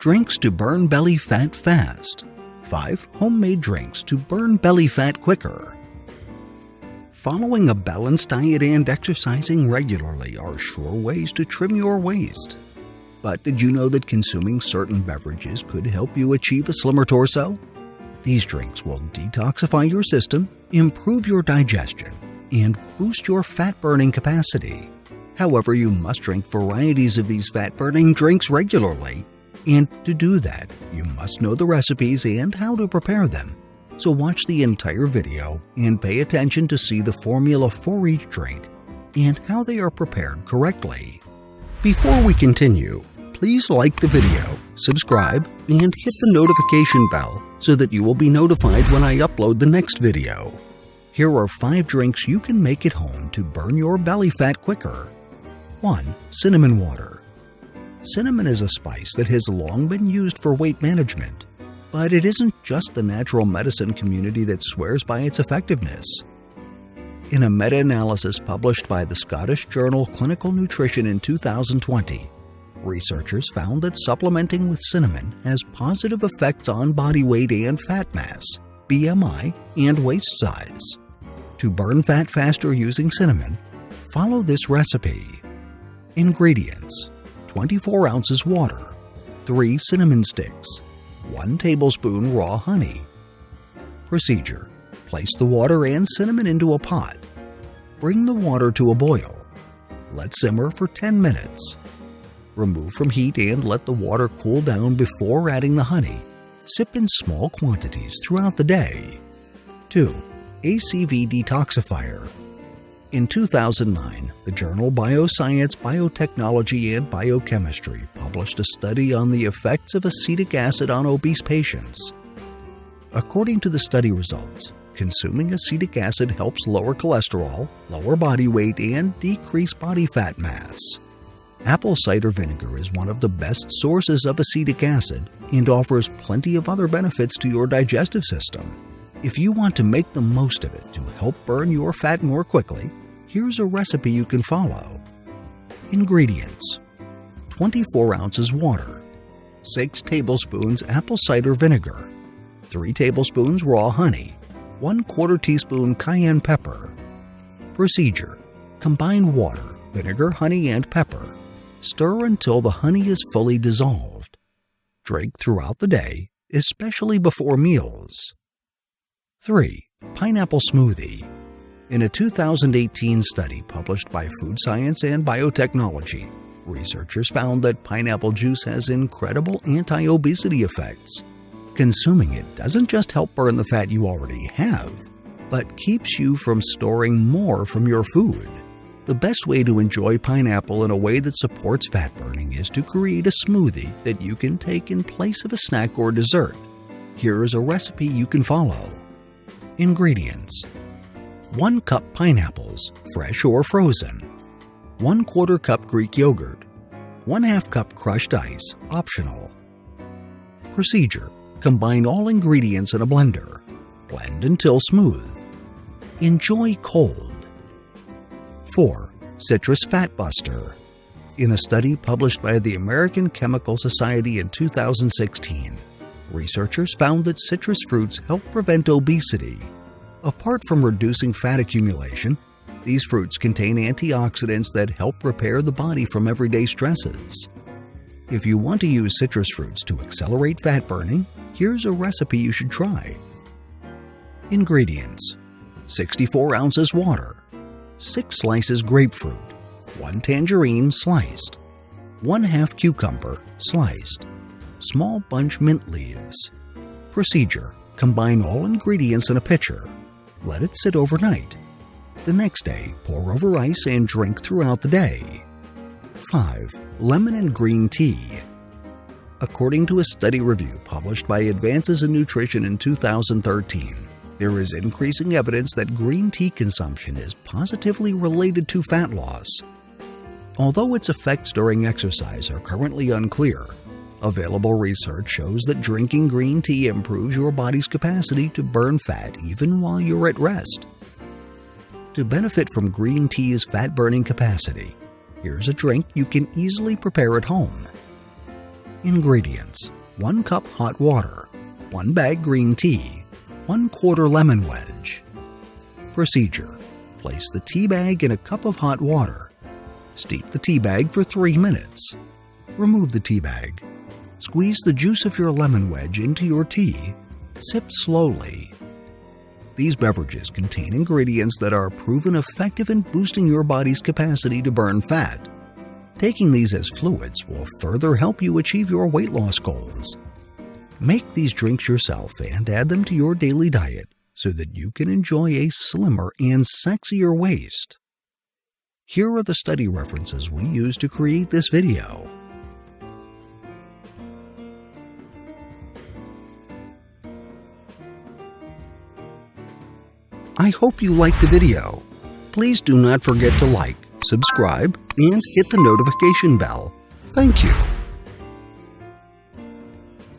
Drinks to burn belly fat fast. 5 homemade drinks to burn belly fat quicker. Following a balanced diet and exercising regularly are sure ways to trim your waist. But did you know that consuming certain beverages could help you achieve a slimmer torso? These drinks will detoxify your system, improve your digestion, and boost your fat-burning capacity. However, you must drink varieties of these fat-burning drinks regularly. And to do that, you must know the recipes and how to prepare them. So watch the entire video and pay attention to see the formula for each drink and how they are prepared correctly. Before we continue, please like the video, subscribe, and hit the notification bell so that you will be notified when I upload the next video. Here are 5 drinks you can make at home to burn your belly fat quicker. 1. Cinnamon water. Cinnamon is a spice that has long been used for weight management, but it isn't just the natural medicine community that swears by its effectiveness. In a meta-analysis published by the Scottish journal Clinical Nutrition in 2020, researchers found that supplementing with cinnamon has positive effects on body weight and fat mass, BMI, and waist size. To burn fat faster using cinnamon, follow this recipe. Ingredients: 24 ounces water, 3 cinnamon sticks, 1 tablespoon raw honey. Procedure: place the water and cinnamon into a pot. Bring the water to a boil. Let simmer for 10 minutes. Remove from heat and let the water cool down before adding the honey. Sip in small quantities throughout the day. 2. ACV detoxifier. In 2009, the journal Bioscience, Biotechnology, and Biochemistry published a study on the effects of acetic acid on obese patients. According to the study results, consuming acetic acid helps lower cholesterol, lower body weight, and decrease body fat mass. Apple cider vinegar is one of the best sources of acetic acid and offers plenty of other benefits to your digestive system. If you want to make the most of it to help burn your fat more quickly, here's a recipe you can follow. Ingredients: 24 ounces water, 6 tablespoons apple cider vinegar, 3 tablespoons raw honey, 1/4 teaspoon cayenne pepper. Procedure: combine water, vinegar, honey, and pepper. Stir until the honey is fully dissolved. Drink throughout the day, especially before meals. 3. Pineapple smoothie. In a 2018 study published by Food Science and Biotechnology, researchers found that pineapple juice has incredible anti-obesity effects. Consuming it doesn't just help burn the fat you already have, but keeps you from storing more from your food. The best way to enjoy pineapple in a way that supports fat burning is to create a smoothie that you can take in place of a snack or dessert. Here is a recipe you can follow. Ingredients: 1 cup pineapples, fresh or frozen, 1/4 cup Greek yogurt, 1/2 cup crushed ice, optional. Procedure: combine all ingredients in a blender. Blend until smooth. Enjoy cold. 4. Citrus Fat Buster. In a study published by the American Chemical Society in 2016, researchers found that citrus fruits help prevent obesity. Apart from reducing fat accumulation, these fruits contain antioxidants that help repair the body from everyday stresses. If you want to use citrus fruits to accelerate fat burning, here's a recipe you should try. Ingredients: 64 ounces water, 6 slices grapefruit, 1 tangerine sliced, 1/2 cucumber sliced, small bunch mint leaves. Procedure: combine all ingredients in a pitcher. Let it sit overnight. The next day, pour over ice and drink throughout the day. 5. Lemon and green tea. According to a study review published by Advances in Nutrition in 2013, there is increasing evidence that green tea consumption is positively related to fat loss. Although its effects during exercise are currently unclear, available research shows that drinking green tea improves your body's capacity to burn fat even while you're at rest. To benefit from green tea's fat-burning capacity, here's a drink you can easily prepare at home. Ingredients: 1 cup hot water, 1 bag green tea, 1/4 lemon wedge. Procedure: place the tea bag in a cup of hot water. Steep the tea bag for 3 minutes. Remove the tea bag. Squeeze the juice of your lemon wedge into your tea. Sip slowly. These beverages contain ingredients that are proven effective in boosting your body's capacity to burn fat. Taking these as fluids will further help you achieve your weight loss goals. Make these drinks yourself and add them to your daily diet so that you can enjoy a slimmer and sexier waist. Here are the study references we used to create this video. I hope you liked the video. Please do not forget to like, subscribe, and hit the notification bell. Thank you.